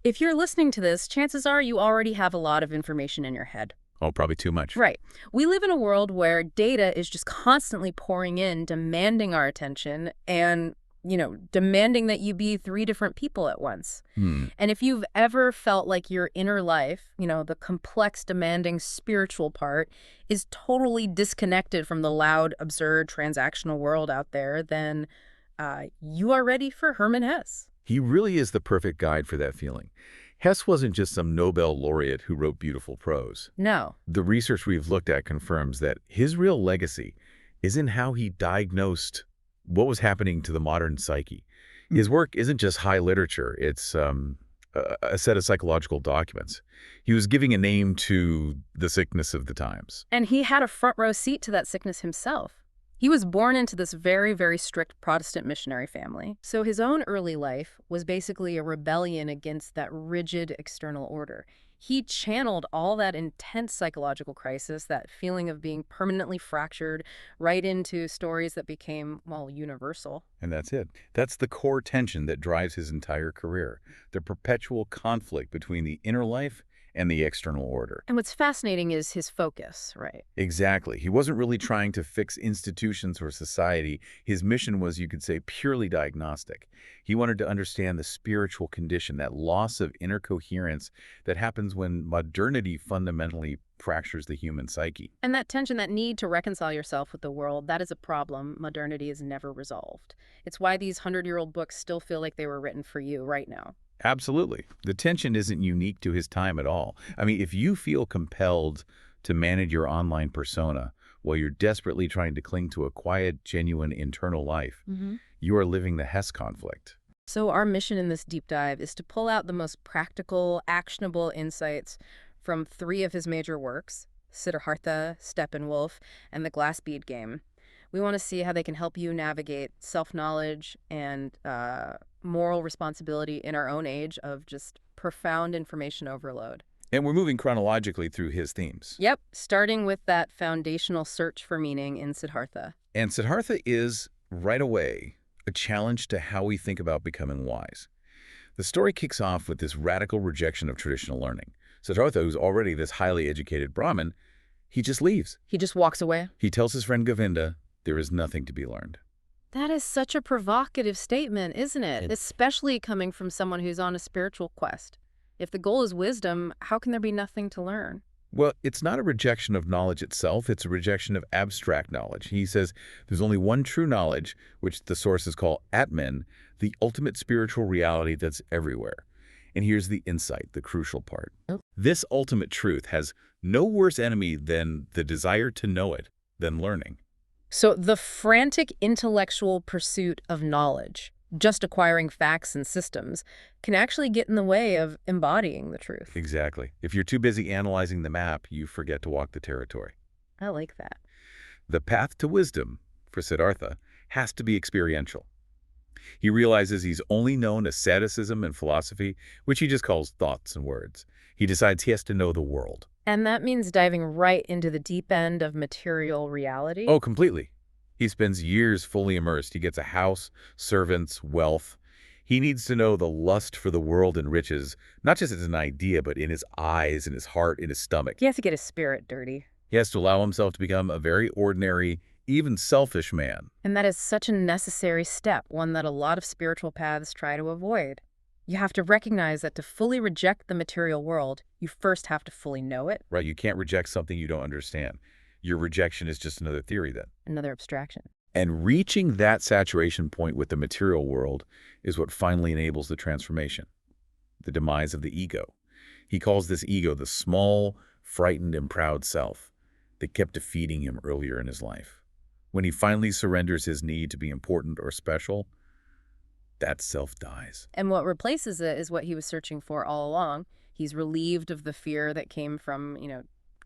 If you're listening to this, chances are you already have a lot of information in your head. Oh, probably too much. Right. We live in a world where data is just constantly pouring in, demanding our attention and, demanding that you be three different people at once. Hmm. And if you've ever felt like your inner life, the complex, demanding spiritual part, is totally disconnected from the loud, absurd, transactional world out there, then you are ready for Hermann Hesse. He really is the perfect guide for that feeling. Hesse wasn't just some Nobel laureate who wrote beautiful prose. No. The research we've looked at confirms that his real legacy is in how he diagnosed what was happening to the modern psyche. His work isn't just high literature, it's a set of psychological documents. He was giving a name to the sickness of the times. And he had a front row seat to that sickness himself. He was born into this very, very strict Protestant missionary family. So his own early life was basically a rebellion against that rigid external order. He channeled all that intense psychological crisis, that feeling of being permanently fractured, right into stories that became, well, universal. And that's it. That's the core tension that drives his entire career, the perpetual conflict between the inner life and the external order. And what's fascinating is his focus, right? Exactly. He wasn't really trying to fix institutions or society. His mission was, you could say, purely diagnostic. He wanted to understand the spiritual condition, that loss of inner coherence that happens when modernity fundamentally fractures the human psyche. And that tension, that need to reconcile yourself with the world, that is a problem modernity has never resolved. It's why these 100-year-old books still feel like they were written for you right now. Absolutely. The tension isn't unique to his time at all. I mean, if you feel compelled to manage your online persona while you're desperately trying to cling to a quiet, genuine internal life, you are living the Hesse conflict. So our mission in this deep dive is to pull out the most practical, actionable insights from 3 of his major works, Siddhartha, Steppenwolf, and the Glass Bead Game. We want to see how they can help you navigate self-knowledge and moral responsibility in our own age of just profound information overload. And we're moving chronologically through his themes. Yep, starting with that foundational search for meaning in Siddhartha. And Siddhartha is, right away, a challenge to how we think about becoming wise. The story kicks off with this radical rejection of traditional learning. Siddhartha, who's already this highly educated Brahmin, he just leaves. He just walks away? He tells his friend Govinda, there is nothing to be learned. That is such a provocative statement, isn't it? Especially coming from someone who's on a spiritual quest. If the goal is wisdom, how can there be nothing to learn? Well, it's not a rejection of knowledge itself, it's a rejection of abstract knowledge. He says there's only one true knowledge, which the sources call Atman, the ultimate spiritual reality that's everywhere. And here's the insight, the crucial part. This ultimate truth has no worse enemy than the desire to know it, than learning. So the frantic intellectual pursuit of knowledge, just acquiring facts and systems, can actually get in the way of embodying the truth. Exactly. If you're too busy analyzing the map, you forget to walk the territory. I like that. The path to wisdom, for Siddhartha, has to be experiential. He realizes he's only known asceticism and philosophy, which he just calls thoughts and words. He decides he has to know the world. And that means diving right into the deep end of material reality? Oh, completely. He spends years fully immersed. He gets a house, servants, wealth. He needs to know the lust for the world and riches, not just as an idea, but in his eyes, in his heart, in his stomach. He has to get his spirit dirty. He has to allow himself to become a very ordinary, even selfish man. And that is such a necessary step, one that a lot of spiritual paths try to avoid. You have to recognize that to fully reject the material world, you first have to fully know it. Right, you can't reject something you don't understand. Your rejection is just another theory then. Another abstraction. And reaching that saturation point with the material world is what finally enables the transformation, the demise of the ego. He calls this ego the small, frightened, and proud self that kept defeating him earlier in his life. When he finally surrenders his need to be important or special, that self dies. And what replaces it is what he was searching for all along. He's relieved of the fear that came from,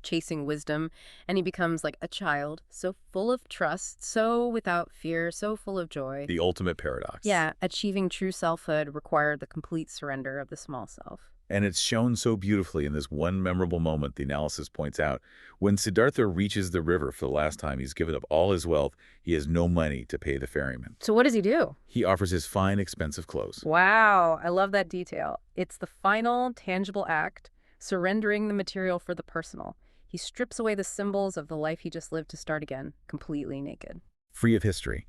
chasing wisdom, and he becomes like a child, so full of trust, so without fear, so full of joy. The ultimate paradox. Yeah, achieving true selfhood required the complete surrender of the small self. And it's shown so beautifully in this one memorable moment the analysis points out. When Siddhartha reaches the river for the last time, he's given up all his wealth. He has no money to pay the ferryman. So what does he do? He offers his fine, expensive clothes. Wow, I love that detail. It's the final, tangible act, surrendering the material for the personal. He strips away the symbols of the life he just lived to start again, completely naked. Free of history.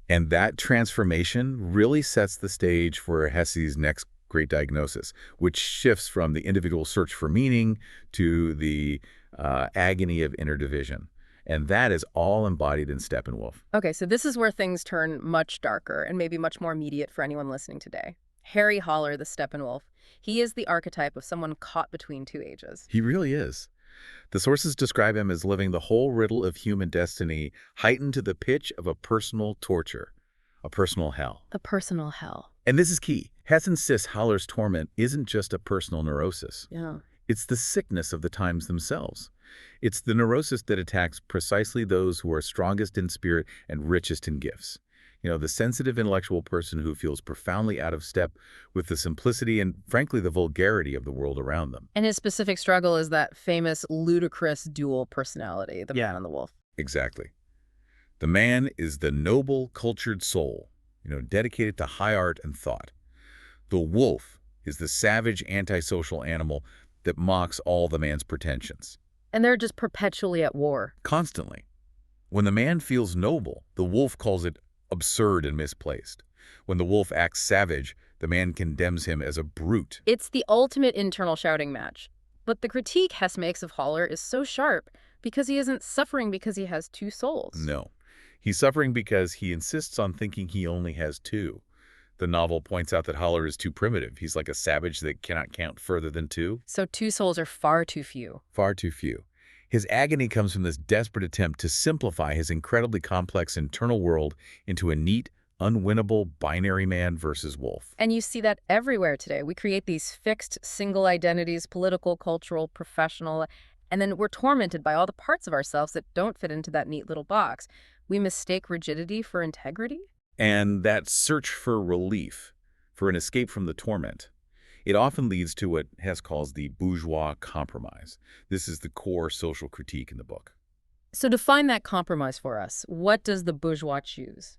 And that transformation really sets the stage for Hesse's next great diagnosis, which shifts from the individual search for meaning to the agony of inner division. And that is all embodied in Steppenwolf. Okay, so this is where things turn much darker and maybe much more immediate for anyone listening today. Harry Haller, the Steppenwolf, he is the archetype of someone caught between two ages. He really is. The sources describe him as living the whole riddle of human destiny, heightened to the pitch of a personal torture, a personal hell. The personal hell. And this is key. Hesse insists Haller's torment isn't just a personal neurosis. Yeah. It's the sickness of the times themselves. It's the neurosis that attacks precisely those who are strongest in spirit and richest in gifts. You know, the sensitive intellectual person who feels profoundly out of step with the simplicity and, frankly, the vulgarity of the world around them. And his specific struggle is that famous, ludicrous dual personality, the man and the wolf. Exactly. The man is the noble, cultured soul, dedicated to high art and thought. The wolf is the savage, antisocial animal that mocks all the man's pretensions. And they're just perpetually at war. Constantly. When the man feels noble, the wolf calls it absurd and misplaced. When the wolf acts savage, the man condemns him as a brute. It's the ultimate internal shouting match. But the critique Hesse makes of Haller is so sharp because he isn't suffering because he has two souls. No. He's suffering because he insists on thinking he only has two. The novel points out that Haller is too primitive. He's like a savage that cannot count further than two. So two souls are far too few. Far too few. His agony comes from this desperate attempt to simplify his incredibly complex internal world into a neat, unwinnable binary man versus wolf. And you see that everywhere today. We create these fixed single identities, political, cultural, professional, and then we're tormented by all the parts of ourselves that don't fit into that neat little box. We mistake rigidity for integrity. And that search for relief, for an escape from the torment, it often leads to what Hesse calls the bourgeois compromise. This is the core social critique in the book. So define that compromise for us. What does the bourgeois choose?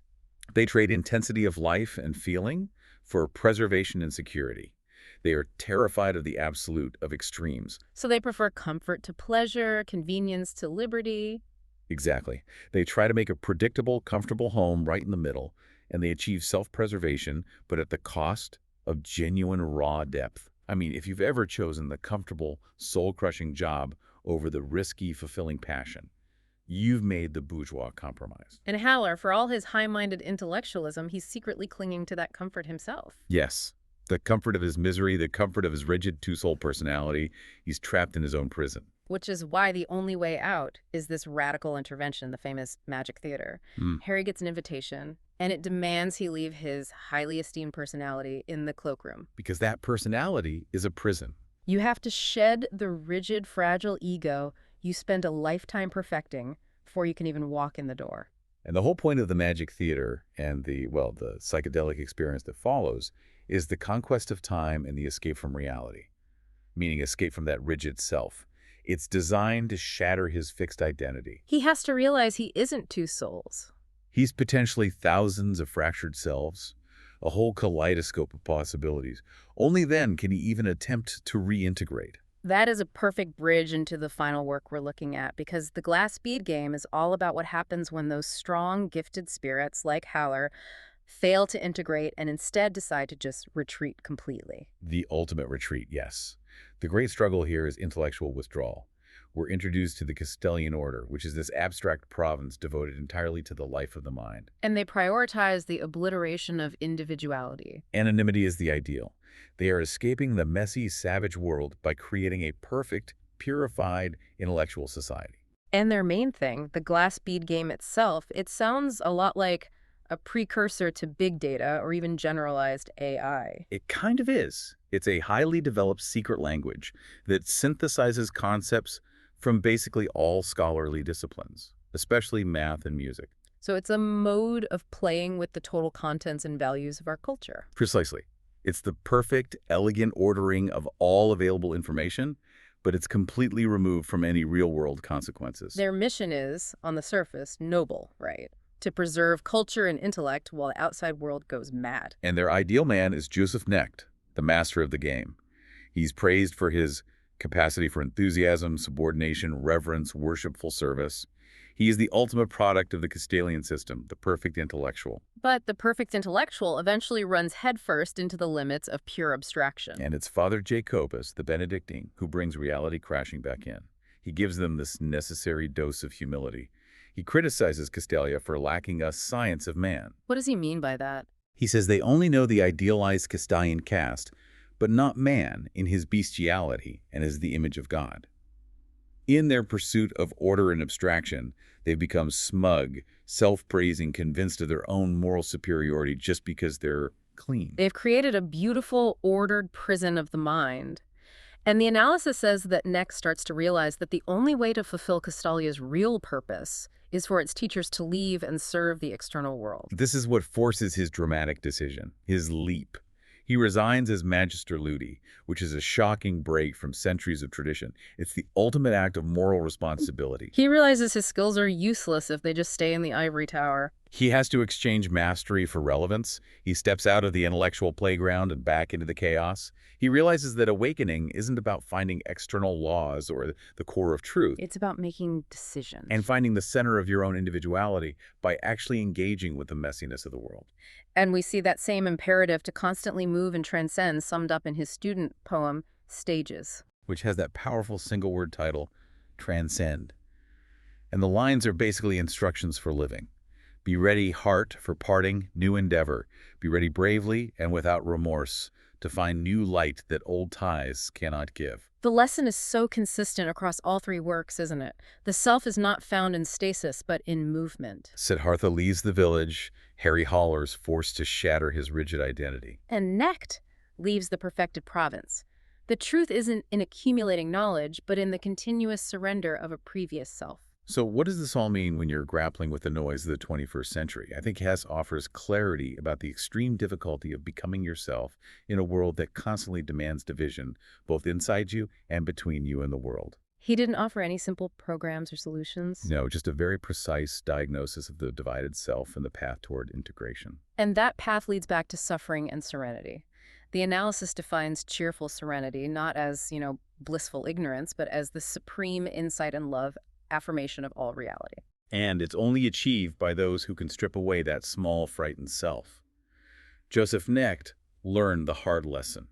They trade intensity of life and feeling for preservation and security. They are terrified of the absolute, of extremes. So they prefer comfort to pleasure, convenience to liberty. Exactly. They try to make a predictable, comfortable home right in the middle, and they achieve self-preservation, but at the cost of genuine raw depth. I mean, if you've ever chosen the comfortable, soul-crushing job over the risky, fulfilling passion, you've made the bourgeois compromise. And Haller, for all his high-minded intellectualism, he's secretly clinging to that comfort himself. Yes. The comfort of his misery, the comfort of his rigid two-soul personality. He's trapped in his own prison. Which is why the only way out is this radical intervention, the famous Magic Theater. Harry gets an invitation, and it demands he leave his highly esteemed personality in the cloakroom. Because that personality is a prison. You have to shed the rigid, fragile ego you spend a lifetime perfecting before you can even walk in the door. And the whole point of the Magic Theater and the psychedelic experience that follows is the conquest of time and the escape from reality, meaning escape from that rigid self. It's designed to shatter his fixed identity. He has to realize he isn't two souls. He's potentially thousands of fractured selves, a whole kaleidoscope of possibilities. Only then can he even attempt to reintegrate. That is a perfect bridge into the final work we're looking at, because the glass bead game is all about what happens when those strong, gifted spirits like Haller fail to integrate and instead decide to just retreat completely. The ultimate retreat, yes. The great struggle here is intellectual withdrawal. We're introduced to the Castilian order, which is this abstract province devoted entirely to the life of the mind. And they prioritize the obliteration of individuality. Anonymity is the ideal. They are escaping the messy, savage world by creating a perfect, purified intellectual society. And their main thing, the glass bead game itself, it sounds a lot like a precursor to big data or even generalized AI. It kind of is. It's a highly developed secret language that synthesizes concepts from basically all scholarly disciplines, especially math and music. So it's a mode of playing with the total contents and values of our culture. Precisely. It's the perfect, elegant ordering of all available information, but it's completely removed from any real-world consequences. Their mission is, on the surface, noble, right? To preserve culture and intellect while the outside world goes mad. And their ideal man is Joseph Knecht, the master of the game. He's praised for his capacity for enthusiasm, subordination, reverence, worshipful service. He is the ultimate product of the Castilian system, the perfect intellectual. But the perfect intellectual eventually runs headfirst into the limits of pure abstraction. And it's Father Jacobus, the Benedictine, who brings reality crashing back in. He gives them this necessary dose of humility. He criticizes Castalia for lacking a science of man. What does he mean by that? He says they only know the idealized Castalian caste, but not man in his bestiality and as the image of God. In their pursuit of order and abstraction, they've become smug, self-praising, convinced of their own moral superiority just because they're clean. They've created a beautiful, ordered prison of the mind. And the analysis says that Knecht starts to realize that the only way to fulfill Castalia's real purpose is for its teachers to leave and serve the external world. This is what forces his dramatic decision, his leap. He resigns as Magister Ludi, which is a shocking break from centuries of tradition. It's the ultimate act of moral responsibility. He realizes his skills are useless if they just stay in the ivory tower. He has to exchange mastery for relevance. He steps out of the intellectual playground and back into the chaos. He realizes that awakening isn't about finding external laws or the core of truth. It's about making decisions. And finding the center of your own individuality by actually engaging with the messiness of the world. And we see that same imperative to constantly move and transcend summed up in his student poem, Stages. Which has that powerful single-word title, Transcend. And the lines are basically instructions for living. Be ready, heart, for parting, new endeavor. Be ready bravely and without remorse to find new light that old ties cannot give. The lesson is so consistent across all three works, isn't it? The self is not found in stasis, but in movement. Siddhartha leaves the village. Harry Haller's forced to shatter his rigid identity. And Knecht leaves the perfected province. The truth isn't in accumulating knowledge, but in the continuous surrender of a previous self. So what does this all mean when you're grappling with the noise of the 21st century? I think Hesse offers clarity about the extreme difficulty of becoming yourself in a world that constantly demands division, both inside you and between you and the world. He didn't offer any simple programs or solutions. No, just a very precise diagnosis of the divided self and the path toward integration. And that path leads back to suffering and serenity. The analysis defines cheerful serenity not as, blissful ignorance, but as the supreme insight and love affirmation of all reality. And it's only achieved by those who can strip away that small, frightened self. Joseph Knecht learned the hard lesson.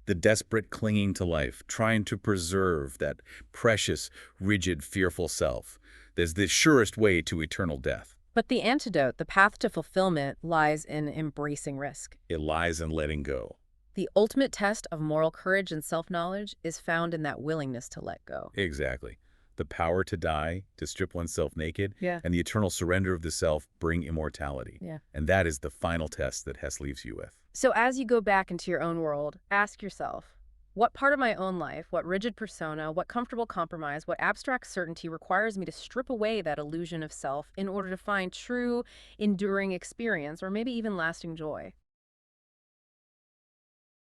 The desperate clinging to life, trying to preserve that precious, rigid, fearful self. There's the surest way to eternal death. But the antidote, the path to fulfillment, lies in embracing risk. It lies in letting go. The ultimate test of moral courage and self-knowledge is found in that willingness to let go. Exactly. The power to die, to strip oneself naked, Yeah. and the eternal surrender of the self bring immortality. Yeah. And that is the final test that Hesse leaves you with. So as you go back into your own world, ask yourself, what part of my own life, what rigid persona, what comfortable compromise, what abstract certainty requires me to strip away that illusion of self in order to find true, enduring experience or maybe even lasting joy?